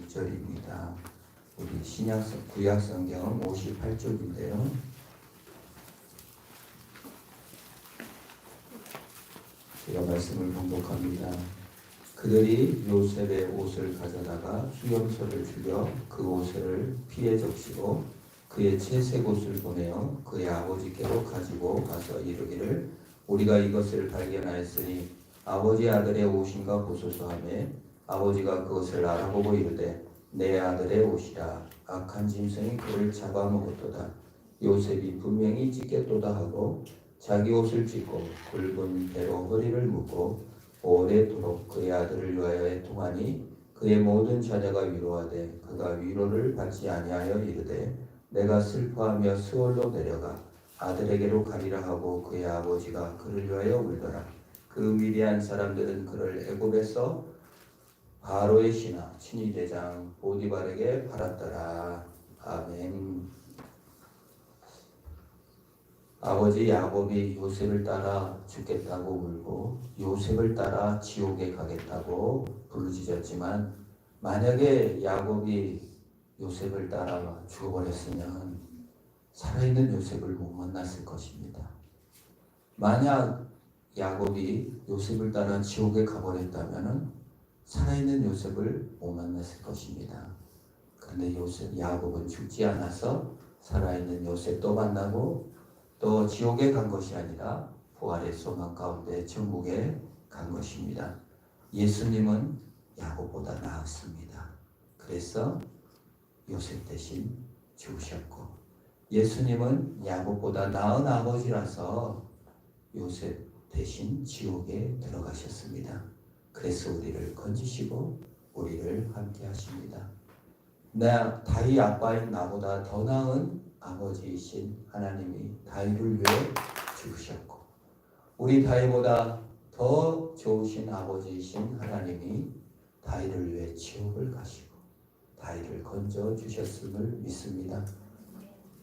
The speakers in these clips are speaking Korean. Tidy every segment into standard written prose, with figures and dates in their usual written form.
26절입니다. 우리 구약 성경 58쪽인데요. 제가 말씀을 봉독합니다. 그들이 요셉의 옷을 가져다가 수염소를 죽여 그 옷을 피에 적시고 그의 채색 옷을 보내어 그의 아버지께로 가지고 가서 이르기를 우리가 이것을 발견하였으니 아버지 아들의 옷인가 보소서 하매 아버지가 그것을 알아보고 이르되 내 아들의 옷이라. 악한 짐승이 그를 잡아먹었도다. 요셉이 분명히 찢겠도다 하고 자기 옷을 찢고 굵은 배로 허리를 묶고 오래도록 그의 아들을 위하여 애통하니 그의 모든 자녀가 위로하되 그가 위로를 받지 아니하여 이르되 내가 슬퍼하며 스올로 내려가 아들에게로 가리라 하고 그의 아버지가 그를 위하여 울더라. 그 미디안 사람들은 그를 애굽에서 바로의 신하 친위 대장 보디발에게 팔았더라. 아멘. 아버지 야곱이 요셉을 따라 죽겠다고 울고 요셉을 따라 지옥에 가겠다고 부르짖었지만 만약에 야곱이 요셉을 따라 죽어버렸으면 살아있는 요셉을 못 만났을 것입니다. 만약 야곱이 요셉을 따라 지옥에 가버렸다면 살아있는 요셉을 못 만났을 것입니다. 그런데 야곱은 죽지 않아서 살아있는 요셉도 만나고 또 지옥에 간 것이 아니라 부활의 소망 가운데 천국에 간 것입니다. 예수님은 야곱보다 나았습니다. 그래서 요셉 대신 죽으셨고 예수님은 야곱보다 나은 아버지라서 요셉 대신 지옥에 들어가셨습니다. 그래서 우리를 건지시고 우리를 함께 하십니다. 다윗 아빠인 나보다 더 나은 아버지이신 하나님이 다윗을 위해 죽으셨고 우리 다윗보다 더 좋으신 아버지이신 하나님이 다윗을 위해 지옥을 가시고 다윗을 건져 주셨음을 믿습니다.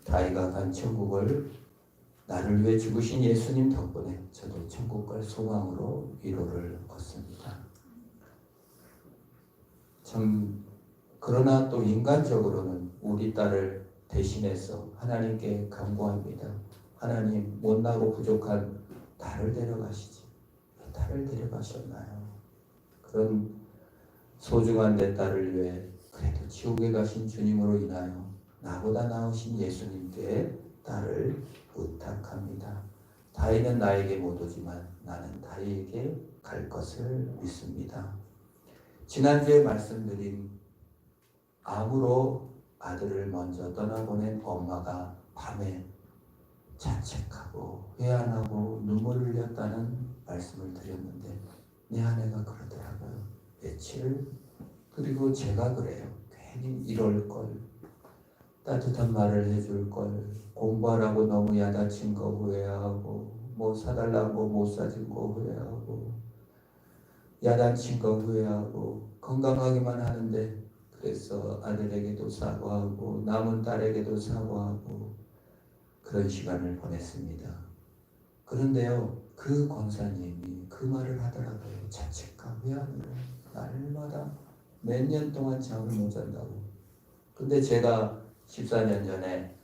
다윗가 간 천국을 나를 위해 죽으신 예수님 덕분에 저도 천국 갈 소망으로 위로를 얻습니다. 그러나 또 인간적으로는 우리 딸을 대신해서 하나님께 간구합니다. 하나님, 못나고 부족한 딸을 데려가시지. 왜 딸을 데려가셨나요? 그런 소중한 내 딸을 위해 그래도 지옥에 가신 주님으로 인하여 나보다 나으신 예수님께 딸을 부탁합니다. 다윗은 나에게 못 오지만 나는 다윗에게 갈 것을 믿습니다. 지난주에 말씀드린 암으로 아들을 먼저 떠나보낸 엄마가 밤에 자책하고 회한하고 눈물을 흘렸다는 말씀을 드렸는데 내 아내가 그러더라고요. 며칠 그리고 제가 그래요. 괜히 이럴 걸 따뜻한 말을 해줄 걸 공부하라고 너무 야단친 거 후회하고 뭐 사달라고 못 사준 거 후회하고 야단친 거 후회하고 건강하기만 하는데 그래서 아들에게도 사과하고 남은 딸에게도 사과하고 그런 시간을 보냈습니다. 그런데요, 그 권사님이 그 말을 하더라고요. 자책과 회한으로 날마다 몇 년 동안 잠을 못 잔다고. 근데 제가 14년 전에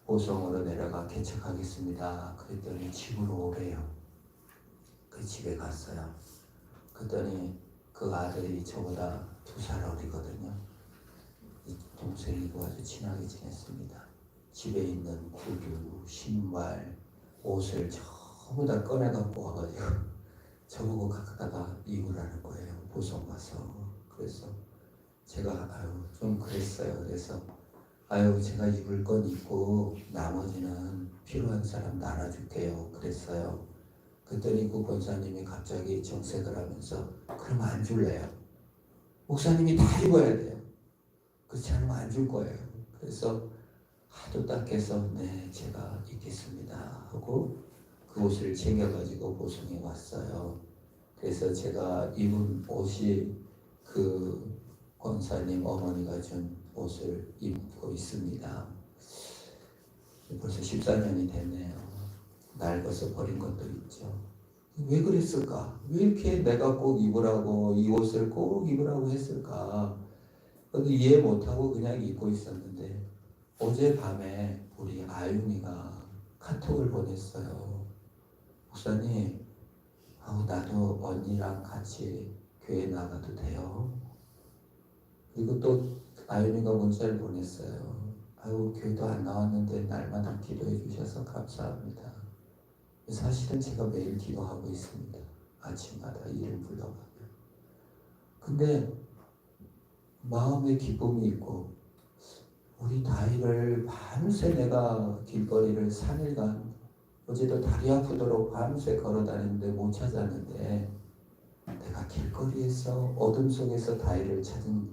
보성으로 내려가 개척하겠습니다. 그랬더니 집으로 오래요. 그 집에 갔어요. 그랬더니 그 아들이 저보다 2살 어리거든요. 이 동생이고 아주 친하게 지냈습니다. 집에 있는 구두, 신발, 옷을 전부 다 꺼내갖고 와가지고 저보고 갖다가 입으라는 거예요. 보성 가서. 그래서 제가 좀 그랬어요. 그래서 제가 입을 건 입고 나머지는 필요한 사람 나눠줄게요. 그랬어요. 그랬더니 그 권사님이 갑자기 정색을 하면서 그럼 안 줄래요? 목사님이 다 입어야 돼요. 그렇지 않으면 안 줄 거예요. 그래서 하도 딱해서 네 제가 입겠습니다 하고 그 옷을 챙겨가지고 보성에 왔어요. 그래서 제가 입은 옷이 그 권사님 어머니가 준 옷을 입고 있습니다. 벌써 14년이 됐네요. 낡아서 버린 것도 있죠. 왜 그랬을까? 왜 이렇게 내가 꼭 입으라고 이 옷을 꼭 입으라고 했을까? 저도 이해 못하고 그냥 잊고 있었는데 어젯밤에 우리 아윤이가 카톡을 보냈어요. 목사님, 나도 언니랑 같이 교회 나가도 돼요? 그리고 또 아윤이가 문자를 보냈어요. 교회도 안 나왔는데 날마다 기도해 주셔서 감사합니다. 사실은 제가 매일 기도하고 있습니다. 아침마다 이름 불러가며. 근데 마음에 기쁨이 있고, 우리 다이를 밤새 내가 길거리를 3일간, 어제도 다리 아프도록 밤새 걸어 다니는데 못 찾았는데, 내가 길거리에서 어둠 속에서 다이를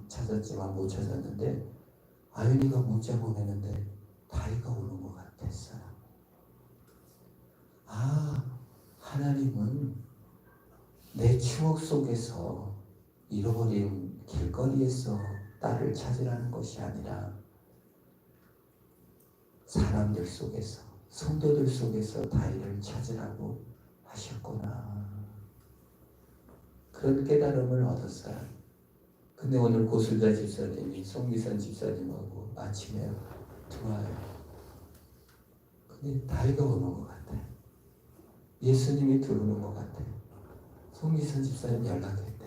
찾았지만 못 찾았는데, 아윤이가 문자 보내는데 다이가 오는 것 같았어요. 하나님은 내 추억 속에서 잃어버린 길거리에서 딸을 찾으라는 것이 아니라 사람들 속에서, 성도들 속에서 다이를 찾으라고 하셨구나. 그런 깨달음을 얻었어요. 근데 오늘 고술자 집사님이 송미선 집사님하고 아침에 통화해요. 근데 다이가 오는 것 같아요. 예수님이 들어오는 것 같아요. 송미선 집사님 연락했대요.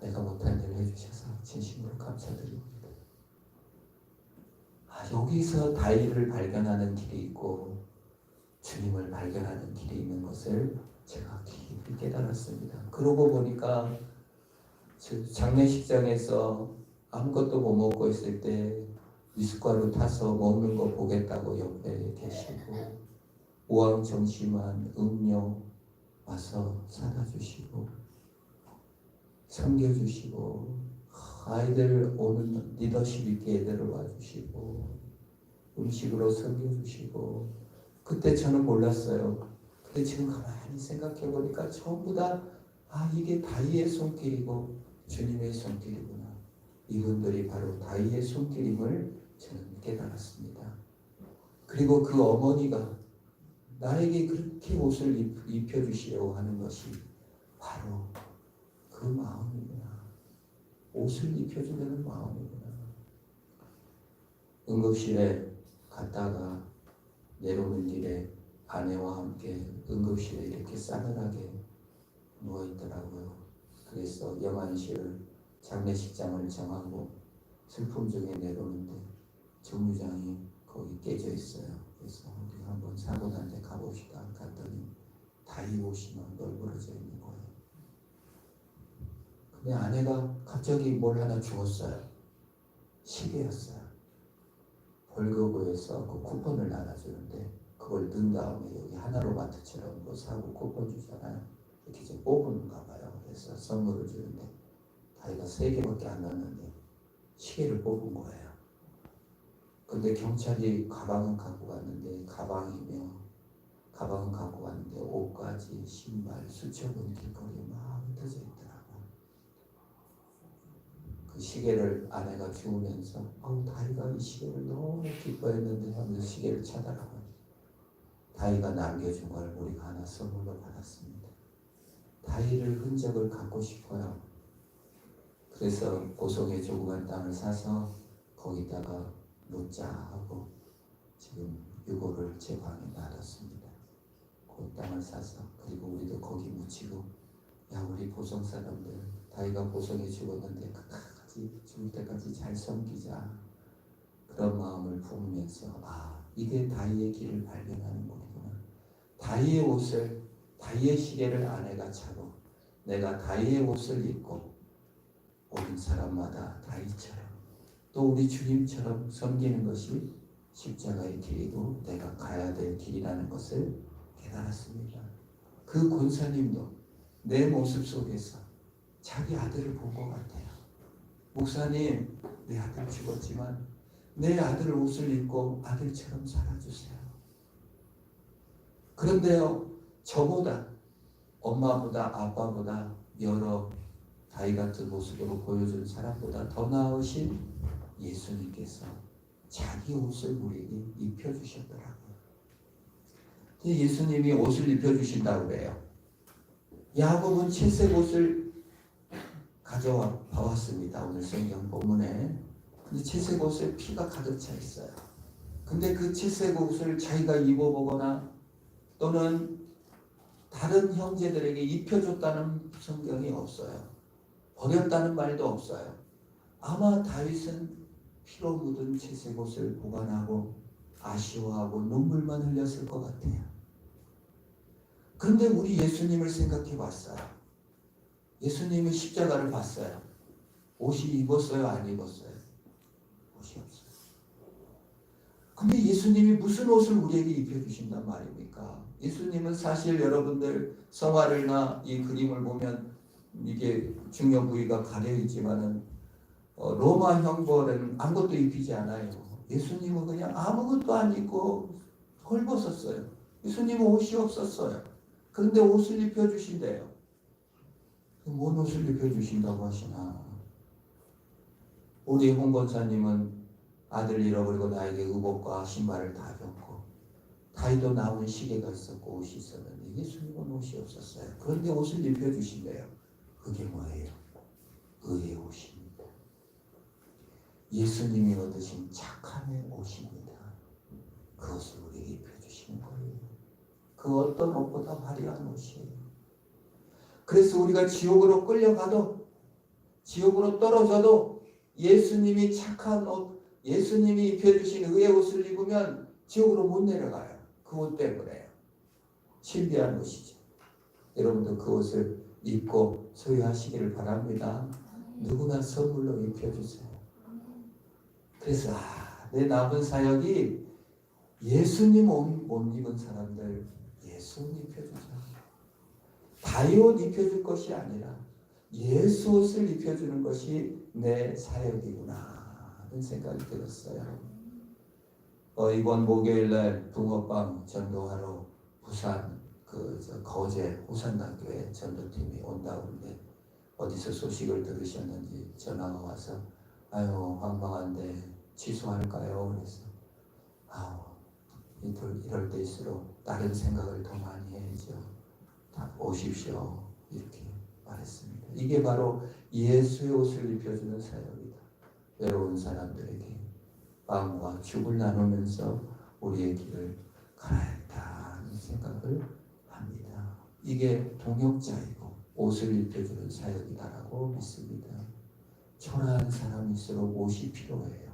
내가 못한 일을 해주셔서 진심으로 감사드립니다. 여기서 다이를 발견하는 길이 있고 주님을 발견하는 길이 있는 것을 제가 깊이 깨달았습니다. 그러고 보니까 장례식장에서 아무것도 못 먹고 있을 때 미숫가루 타서 먹는 거 보겠다고 옆에 계시고, 우왕정심한 음료 와서 사다 주시고, 섬겨주시고, 아이들 오는 리더십 있게 애들을 와주시고, 음식으로 섬겨주시고. 그때 저는 몰랐어요. 근데 지금 가만히 생각해 보니까 전부 다 이게 다이의 손길이고 주님의 손길이구나. 이분들이 바로 다이의 손길임을 저는 깨달았습니다. 그리고 그 어머니가 나에게 그렇게 옷을 입혀주시려고 하는 것이 바로 그 마음이구나. 옷을 입혀주려는 마음이구나. 응급실에 갔다가 내려오는 길에 아내와 함께 응급실에 이렇게 싸늘하게 누워있더라고요. 그래서 영안실을, 장례식장을 정하고 슬픔 중에 내려오는데 정류장이 거기 깨져 있어요. 그래서 우리 한번 사고 난 데 가봅시다. 갔더니 다이 옷이만 널브러져 있는 거예요. 근데 아내가 갑자기 뭘 하나 주었어요. 시계였어요. 벌거부에서 그 쿠폰을 나눠주는데 그걸 넣은 다음에 여기 하나로마트처럼 뭐 사고 쿠폰 주잖아요. 이렇게 좀 뽑은가 봐요. 그래서 선물을 주는데 다이가 3개밖에 안 넣었는데 시계를 뽑은 거예요. 근데 경찰이 가방은 갖고 갔는데 가방은 갖고 갔는데 옷까지 신발 수첩은 길거리에 막 흩어져 있더라고요. 그 시계를 아내가 주우면서 다이가 이 시계를 너무 기뻐했는데 하면서 시계를 찾아가고요. 다이가 남겨준 걸 우리가 하나 선물로 받았습니다. 다이를 흔적을 갖고 싶어요. 그래서 고속의 조그만 땅을 사서 거기다가 묻자 하고 지금 유골을 제 방에 놔뒀습니다. 그 땅을 사서. 그리고 우리도 거기 묻히고, 우리 보성 사람들 다이가 보성에 죽었는데 끝까지 죽을 때까지 잘 섬기자. 그런 마음을 품으면서 이게 다이의 길을 발견하는 거구나. 다이의 옷을, 다이의 시계를 아내가 차고 내가 다이의 옷을 입고 모든 사람마다 다이처럼 또 우리 주님처럼 섬기는 것이 십자가의 길이고 내가 가야 될 길이라는 것을 깨달았습니다. 그 권사님도 내 모습 속에서 자기 아들을 본 것 같아요. 목사님, 내 아들 죽었지만 내 아들 옷을 입고 아들처럼 살아주세요. 그런데요, 저보다, 엄마보다, 아빠보다 여러 다이 같은 모습으로 보여준 사람보다 더 나으신 예수님께서 자기 옷을 우리에게 입혀주셨더라고요. 예수님이 옷을 입혀주신다고 그래요. 야곱은 채색 옷을 가져와 봐왔습니다. 오늘 성경 본문에. 근데 채색 옷에 피가 가득 차 있어요. 근데 그 채색 옷을 자기가 입어보거나 또는 다른 형제들에게 입혀줬다는 성경이 없어요. 버렸다는 말도 없어요. 아마 다윗은 피로 묻은 채색 옷을 보관하고 아쉬워하고 눈물만 흘렸을 것 같아요. 그런데 우리 예수님을 생각해 봤어요. 예수님이 십자가를 봤어요. 옷이 입었어요? 안 입었어요? 옷이 없어요. 근데 예수님이 무슨 옷을 우리에게 입혀주신단 말입니까? 예수님은 사실 여러분들 성화를나 이 그림을 보면 이게 중요 부위가 가려 있지만은 로마 형벌에는 아무것도 입히지 않아요. 예수님은 그냥 아무것도 안 입고 헐벗었어요. 예수님은 옷이 없었어요. 그런데 옷을 입혀주신대요. 뭔 옷을 입혀주신다고 하시나? 우리 홍 권사님은 아들 잃어버리고 나에게 의복과 신발을 다 줬고 다이도 남은 시계가 있었고 옷이 있었는데 예수님은 옷이 없었어요. 그런데 옷을 입혀주신대요. 그게 뭐예요? 의의 옷입니다. 예수님이 얻으신 착함의 옷입니다. 그것을 우리에게 입혀주시는 거예요. 그 어떤 옷보다 화려한 옷이에요. 그래서 우리가 지옥으로 끌려가도 지옥으로 떨어져도 예수님이 착한 옷, 예수님이 입혀주신 의의 옷을 입으면 지옥으로 못 내려가요. 그 옷 때문에요. 신비한 옷이죠. 여러분도 그 옷을 입고 소유하시기를 바랍니다. 누구나 선물로 입혀주세요. 그래서 내 남은 사역이 예수님 옷 입은 사람들 예수 옷 입혀주자. 다이 옷 입혀줄 것이 아니라 예수 옷을 입혀주는 것이 내 사역이구나 하는 생각이 들었어요. 이번 목요일날 붕어빵 전도하러 부산 거제 호산단교회 전도팀이 온다는데 어디서 소식을 들으셨는지 전화가 와서 아유 황망한데 취소할까요? 그래서 이럴 때일수록 다른 생각을 더 많이 해야죠. 다 오십시오 이렇게 말했습니다. 이게 바로 예수의 옷을 입혀주는 사역이다. 외로운 사람들에게 마음과 죽을 나누면서 우리의 길을 갈아야겠다는 생각을 합니다. 이게 동역자이고 옷을 입혀주는 사역이다라고 믿습니다. 초라한 사람일수록 옷이 필요해요.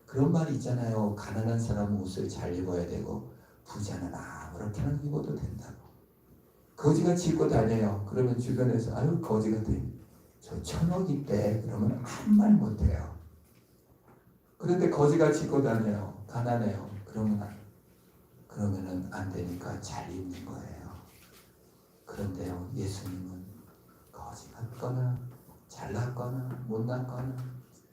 그런 말이 있잖아요. 가난한 사람은 옷을 잘 입어야 되고 부자는 아무렇게나 입어도 된다고. 거지같이 입고 다녀요. 그러면 주변에서 아유 거지 같아. 저 1,000억 입대. 그러면 아무 말 못해요. 그런데 거지같이 입고 다녀요. 가난해요. 그러면은 안 되니까 잘 입는 거예요. 그런데요, 예수님은 거지 같거나 잘났거나 못났거나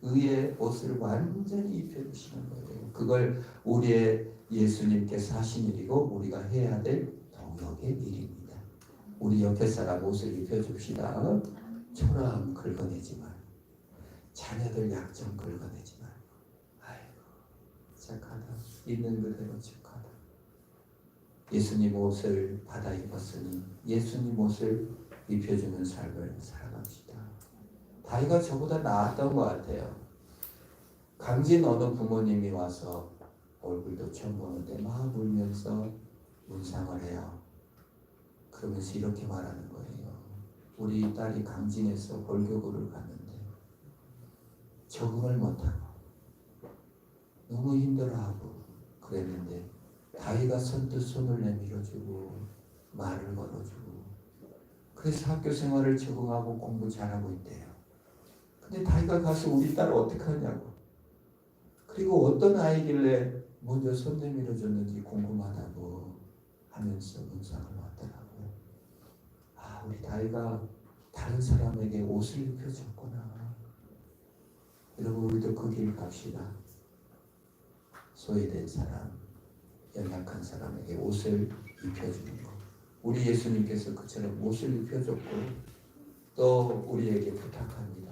의의 옷을 완전히 입혀주시는 거예요. 그걸 우리의 예수님께서 하신 일이고 우리가 해야 될 동역의 일입니다. 우리 옆에 사람 옷을 입혀줍시다. 초라함 긁어내지 말고 자녀들 약점 긁어내지 말고 아이고 착하다. 있는 그대로 착하다. 예수님 옷을 받아 입었으니 예수님 옷을 입혀주는 삶을 살아갑시다. 다이가 저보다 나았던 것 같아요. 강진 어느 부모님이 와서 얼굴도 처음 보는데 막 울면서 문상을 해요. 그러면서 이렇게 말하는 거예요. 우리 딸이 강진에서 골교구를 갔는데 적응을 못하고 너무 힘들어하고 그랬는데 다이가 선뜻 손을 내밀어주고 말을 걸어주고 그래서 학교 생활을 적응하고 공부 잘하고 있대요. 근데 다이가 가서 우리 딸 어떻게 하냐고. 그리고 어떤 아이길래 먼저 손 내밀어줬는지 궁금하다고 하면서 문상을 왔더라고요. 우리 다이가 다른 사람에게 옷을 입혀줬구나. 여러분 우리도 그 길 갑시다. 소외된 사람, 연약한 사람에게 옷을 입혀주는 것. 우리 예수님께서 그처럼 옷을 입혀줬고 또 우리에게 부탁합니다.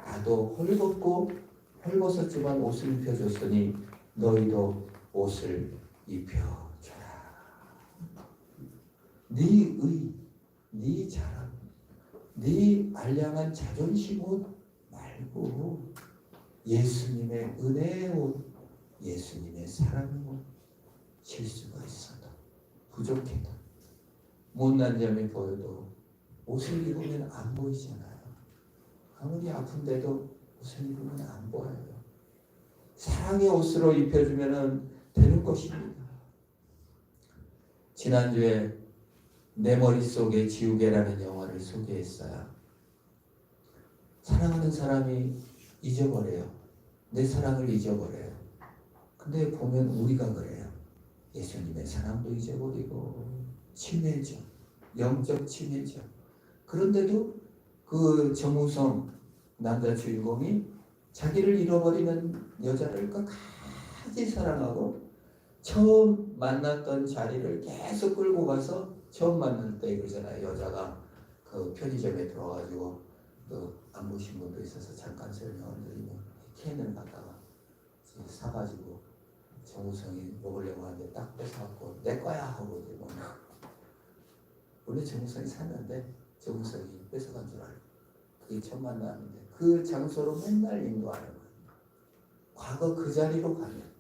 나도 헐벗었지만 옷을 입혀줬으니 너희도 옷을 입혀줘라. 네 의, 네 자랑, 네 알량한 자존심 옷 말고 예수님의 은혜의 옷, 예수님의 사랑의 옷, 실수가 있어도 부족해도 못난 점이 보여도 옷을 입으면 안 보이잖아요. 아무리 아픈데도 옷을 입으면 안 보여요. 사랑의 옷으로 입혀주면 되는 것입니다. 지난주에 내 머릿속에 지우개라는 영화를 소개했어요. 사랑하는 사람이 잊어버려요. 내 사랑을 잊어버려요. 근데 보면 우리가 그래요. 예수님의 사랑도 잊어버리고 친해져. 영적 친해져. 그런데도 그 정우성 남자 주인공이 자기를 잃어버리는 여자를 끝까지 사랑하고 처음 만났던 자리를 계속 끌고 가서 처음 만날 때 그러잖아요. 여자가 그 편의점에 들어가지고 그 안 보신 분도 있어서 잠깐 설명을 드리면 캔을 갖다가 사가지고 정우성이 먹으려고 하는데 딱 뺏어갖고 내 거야 하고 이제 먹는. 원래 정우성이 샀는데 정우성이 뺏어간 줄 알고 그게 첫 만남인데 그 장소로 맨날 인도하는 거예요. 과거 그 자리로 가면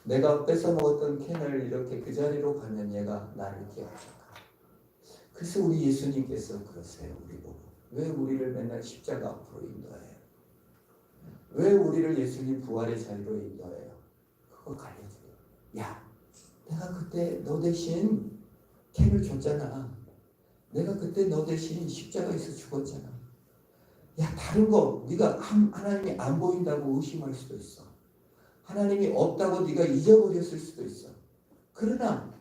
내가 뺏어 먹었던 캔을 이렇게 그 자리로 가면 얘가 나를 기억할까. 그래서 우리 예수님께서 그러세요. 우리 보고 왜 우리를 맨날 십자가 앞으로 인도해요? 왜 우리를 예수님 부활의 자리로 인도해요? 그거 가르쳐줘요. 야, 내가 그때 너 대신 캔을 줬잖아. 내가 그때 너 대신 십자가에서 죽었잖아. 야, 다른 거 네가 하나님이 안 보인다고 의심할 수도 있어. 하나님이 없다고 네가 잊어버렸을 수도 있어. 그러나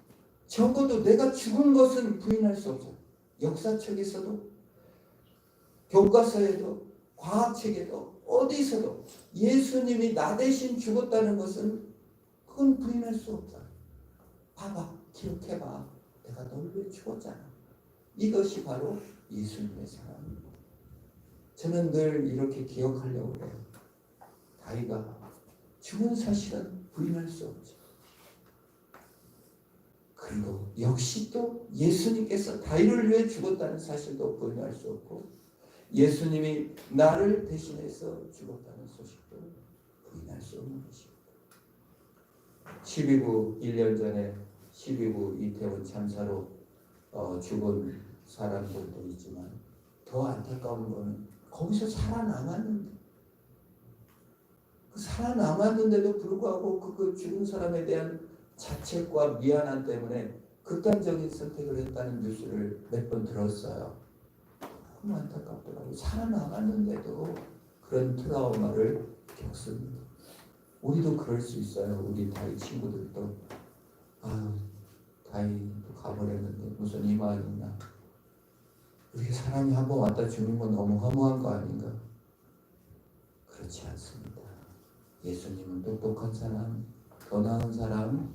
적어도 내가 죽은 것은 부인할 수 없어. 역사책에서도 교과서에도 과학책에도 어디서도 예수님이 나 대신 죽었다는 것은 그건 부인할 수 없다. 봐봐, 기억해봐. 내가 널 위해 죽었잖아. 이것이 바로 예수님의 사랑입니다. 저는 늘 이렇게 기억하려고 해요. 다윗가 죽은 사실은 부인할 수 없죠. 그리고 역시 또 예수님께서 다윗을 위해 죽었다는 사실도 부인할 수 없고 예수님이 나를 대신해서 죽었다는 소식도 부인할 수 없는 것입니다. 12구 1년 전에 12구 이태원 참사로 죽은 사람들도 있지만 더 안타까운 거는 거기서 살아남았는데 그 살아남았는데도 불구하고 그 죽은 사람에 대한 자책과 미안함 때문에 극단적인 선택을 했다는 뉴스를 몇 번 들었어요. 너무 안타깝더라고요. 살아남았는데도 그런 트라우마를 겪습니다. 우리도 그럴 수 있어요. 우리 다이 친구들도 다이도 가버렸는데 무슨 이만 있나. 우리 사람이 한번 왔다 죽는 건 너무 허무한 거 아닌가? 그렇지 않습니다. 예수님은 똑똑한 사람, 더 나은 사람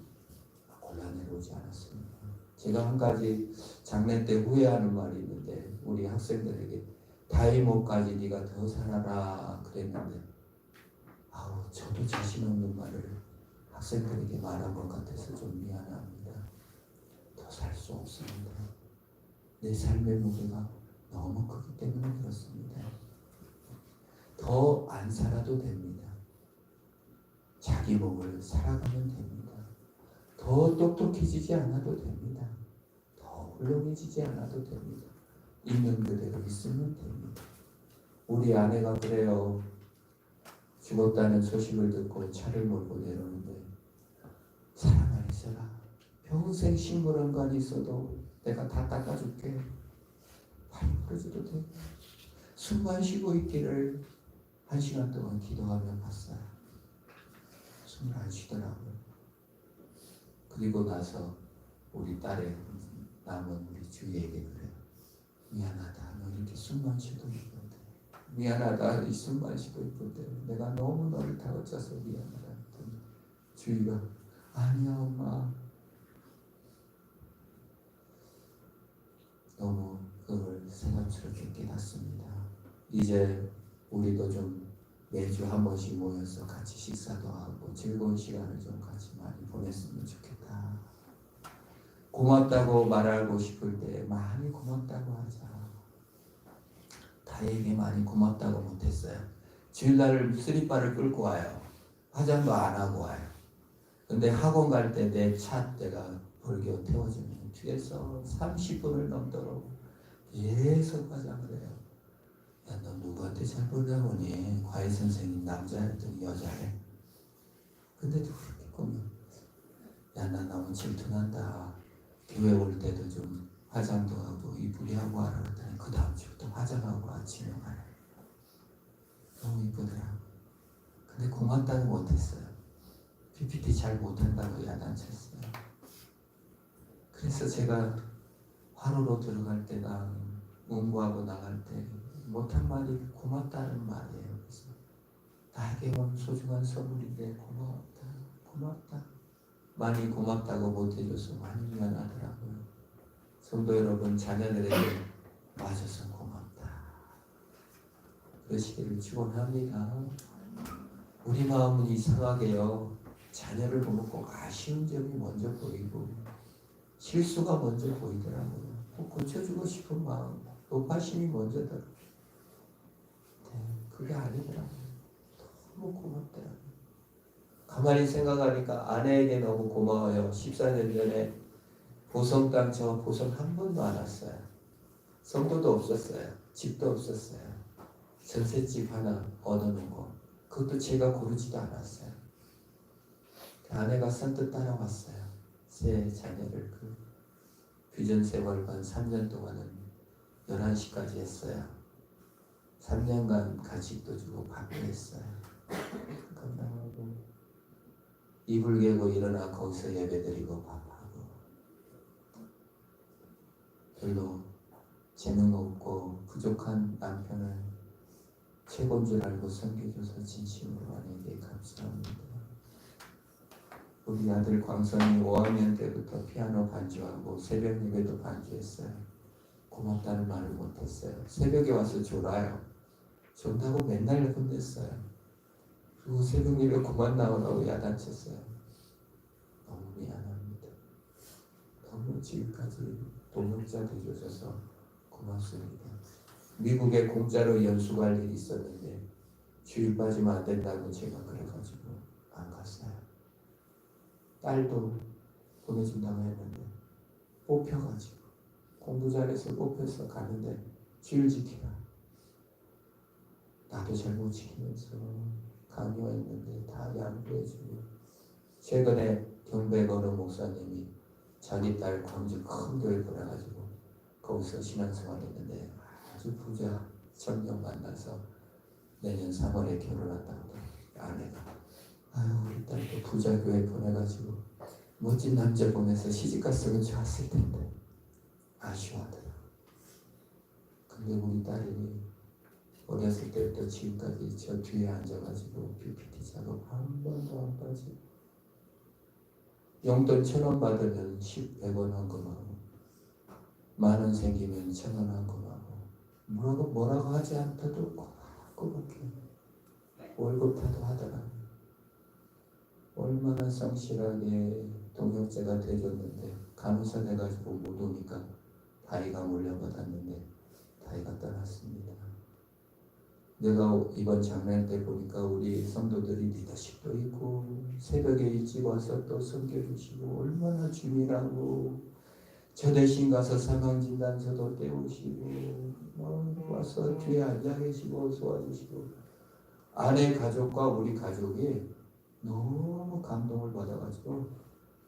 골라내려오지 않았습니다. 제가 한 가지 장례 때 후회하는 말이 있는데 우리 학생들에게 다이모까지 네가 더 살아라 그랬는데 저도 자신 없는 말을 학생들에게 말한 것 같아서 좀 미안합니다. 더 살 수 없습니다. 내 삶의 무게가 너무 크기 때문에 그렇습니다. 더 안 살아도 됩니다. 자기 몸을 살아가면 됩니다. 더 똑똑해지지 않아도 됩니다. 더 훌륭해지지 않아도 됩니다. 있는 그대로 있으면 됩니다. 우리 아내가 그래요. 죽었다는 소식을 듣고 차를 몰고 내려오는데 사랑 안 있어라. 평생 식물원관 있어도 내가 다 닦아줄게. 발이 부러져도 돼. 숨만 쉬고 있기를 1시간 동안 기도하며 봤어요. 숨을 안 쉬더라고요. 그리고 나서 우리 딸의 남은 우리 주위에게 그래요. 미안하다. 너 이렇게 숨만 쉬고 있거든. 미안하다. 이 숨만 쉬고 있거든. 내가 너무 너를 다그쳐서 미안하다. 주위가 아니야 엄마. 너무 그걸 새삼스럽게 깨닫습니다. 이제 우리도 좀 매주 한 번씩 모여서 같이 식사도 하고 즐거운 시간을 좀 같이 많이 보냈으면 좋겠다. 고맙다고 말하고 싶을 때 많이 고맙다고 하자. 아이에게 많이 고맙다고 못했어요. 주일날 쓰리바를 끌고 와요. 화장도 안 하고 와요. 근데 학원 갈 때 내 차 내가 벌교 태워주면 뒤에서 30분을 넘도록 계속 화장을 해요. 야, 너 누구한테 잘 보다 보니 과외 선생님 남자였더니 여자래. 근데도 그렇게 보면 야, 나 너무 질투난다. 교회 올 때도 좀 화장도 하고 이쁘게 하고 하라 그랬더니 그 다음 주부터 화장하고 아침에 가요. 너무 이쁘더라. 근데 고맙다고 못했어요. PPT 잘 못한다고 야단쳤어요. 그래서 제가 화로로 들어갈 때나 공부하고 나갈 때 못한 말이 고맙다는 말이에요. 그래서 나에게 온 소중한 선물인데 고맙다, 고맙다. 많이 고맙다고 못해줘서 많이 미안하더라고요. 성도 여러분, 자녀들에게 와줘서 고맙다 그러시기를 축원합니다. 우리 마음은 이상하게요, 자녀를 보면 꼭 아쉬운 점이 먼저 보이고 실수가 먼저 보이더라고요. 꼭 고쳐주고 싶은 마음, 높아심이 먼저 들어요. 그게 아니더라고요. 너무 고맙더라고요. 가만히 생각하니까 아내에게 너무 고마워요. 14년 전에 보성 땅 저 보성 한 번도 안 왔어요. 성도도 없었어요. 집도 없었어요. 전셋집 하나 얻어놓고 그것도 제가 고르지도 않았어요. 아내가 선뜻 따라왔어요. 새 자녀를 그 비전세월관 3년 동안은 11시까지 했어요. 3년간 간식도 주고 밥도 했어요. 건강하고 이불 개고 일어나 거기서 예배드리고 밥하고 별로 재능 없고 부족한 남편을 최고인 줄 알고 섬겨줘서 진심으로 아내에게 감사합니다. 우리 아들 광선이 5학년 때부터 피아노 반주하고 새벽 예배도 반주했어요. 고맙다는 말을 못했어요. 새벽에 와서 졸아요. 존다고 맨날 혼냈어요. 그리고 새벽 예배 그만 나오라고 야단쳤어요. 너무 미안합니다. 너무 지금까지 동역자 되주셔서 고맙습니다. 미국에 공짜로 연수 갈 일이 있었는데 주일 빠지면 안 된다고 제가 그래가지고 안 갔어요. 딸도 보내준다고 했는데 뽑혀가지고 공부 잘해서 뽑혀서 가는데 주일 지키라. 나도 잘 못 지키면서 강요했는데 다 양보해주고 최근에 경백어느 목사님이 자기 딸 광주 큰 교회 보내가지고 거기서 신앙생활 했는데 아주 부자 청년 만나서 내년 3월에 결혼한다고 아내가 아유 우리 딸도 부자 교회 보내가지고 멋진 남자 보내서 시집갔으면 좋았을 텐데 아쉬워하더라. 근데 우리 딸이 어렸을 때부터 지금까지 저 뒤에 앉아가지고 PPT 작업 한 번도 안 빠지고 용돈 1,000원 받으면 100원 헌금하고 10,000원 생기면 1,000원 헌금하고 뭐라고 하지 않더라도 꼬박꼬박해. 월급타도 하더라. 얼마나 성실하게 동역자가 돼줬는데 간호사 돼가지고 못 오니까 다이가 물려받았는데 다이가 떠났습니다. 내가 이번 장례 때 보니까 우리 성도들이 리더십도 있고 새벽에 일찍 와서 또 섬겨주시고 얼마나 주일하고 저 대신 가서 사망진단서도 떼우시고 와서 뒤에 앉아 계시고 도와주시고 아내 가족과 우리 가족이 너무 감동을 받아가지고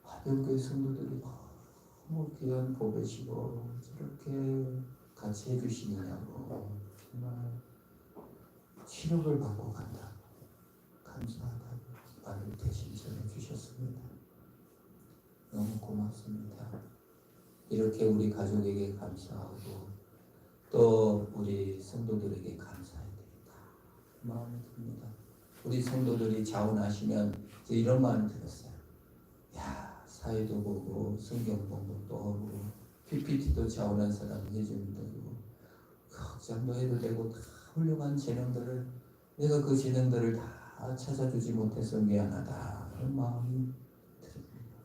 화평교회 성도들이 너무 귀한 보배시고 저렇게 같이 해주시느냐고 정말 치료를 받고 간다. 감사하다고 말을 대신 전해주셨습니다. 너무 고맙습니다. 이렇게 우리 가족에게 감사하고 또 우리 성도들에게 감사해야 되겠다 마음이 듭니다. 우리 성도들이 자원하시면 이런 마음이 들었어요. 야, 사회도 보고 성경 공부도 하고 PPT도 자원한 사람이 해주면 되고 극장도 해도 되고 다 훌륭한 재능들을 내가 그 재능들을 다 찾아주지 못해서 미안하다 그런 마음이 듭니다.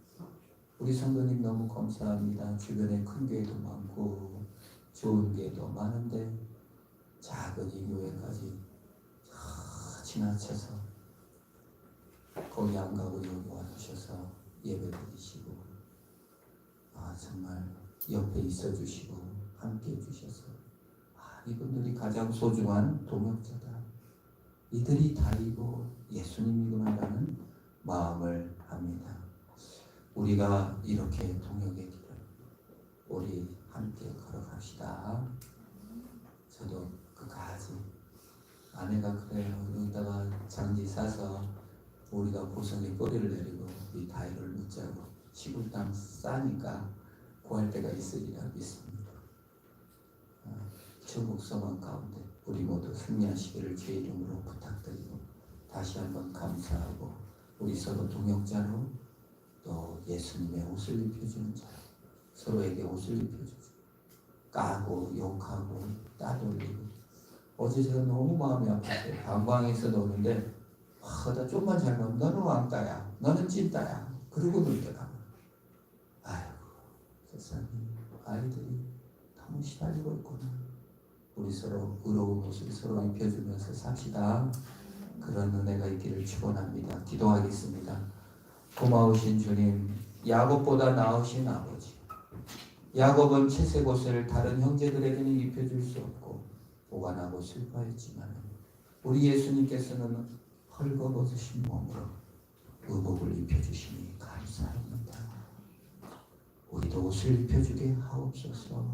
우리 성도님 너무 감사합니다. 주변에 큰 교회도 많고 좋은 교회도 많은데 작은 이 교회까지 지나쳐서 거기 안 가고 여기 와주셔서 예배 드리시고 정말 옆에 있어 주시고 함께 해주셔서 이분들이 가장 소중한 동역자다. 이들이 다이고 예수님이구나라는 마음을 합니다. 우리가 이렇게 동역의 길을 우리 함께 걸어갑시다. 저도 끝까지 아내가 그래요. 여기다가 장지 싸서 우리가 보성에 뿌리를 내리고 이 다이를 묻자고 시골 땅 싸니까 구할 때가 있으리라 믿습니다. 천국 소망 가운데 우리 모두 승리하시기를 주의 이름으로 부탁드리고 다시 한번 감사하고 우리 서로 동역자로 또 예수님의 옷을 입혀주는 자로 서로에게 옷을 입혀주죠. 까고 욕하고 따돌리고 어제 제가 너무 마음이 아팠어요. 방광에서 노는데 나 좀만 잘못하면 너는 왕따야 너는 찐따야 그러고 놀더라고. 아이고 세상에 아이들이 너무 시달리고 있구나. 우리 서로 의로운 옷을 서로 입혀주면서 삽시다. 그런 은혜가 있기를 축원합니다. 기도하겠습니다. 고마우신 주님, 야곱보다 나으신 아버지. 야곱은 채색 옷을 다른 형제들에게는 입혀줄 수 없고 보관하고 슬퍼했지만 우리 예수님께서는 헐거벗으신 몸으로 의복을 입혀주시니 감사합니다. 우리도 옷을 입혀주게 하옵소서.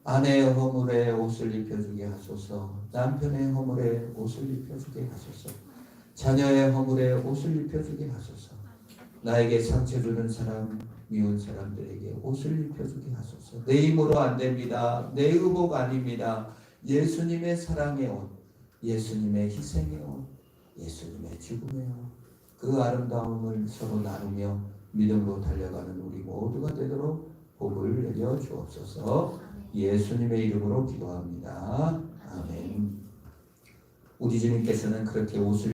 아내의 허물에 옷을 입혀주게 하소서. 남편의 허물에 옷을 입혀주게 하소서. 자녀의 허물에 옷을 입혀주게 하소서. 나에게 상처 주는 사람, 미운 사람들에게 옷을 입혀주게 하소서. 내 힘으로 안 됩니다. 내 의복 아닙니다. 예수님의 사랑의 옷, 예수님의 희생의 옷, 예수님의 죽음의 옷, 그 아름다움을 서로 나누며 믿음으로 달려가는 우리 모두가 되도록 복을 내려 주옵소서. 예수님의 이름으로 기도합니다. 아멘. 우리 주님께서는 그렇게 옷을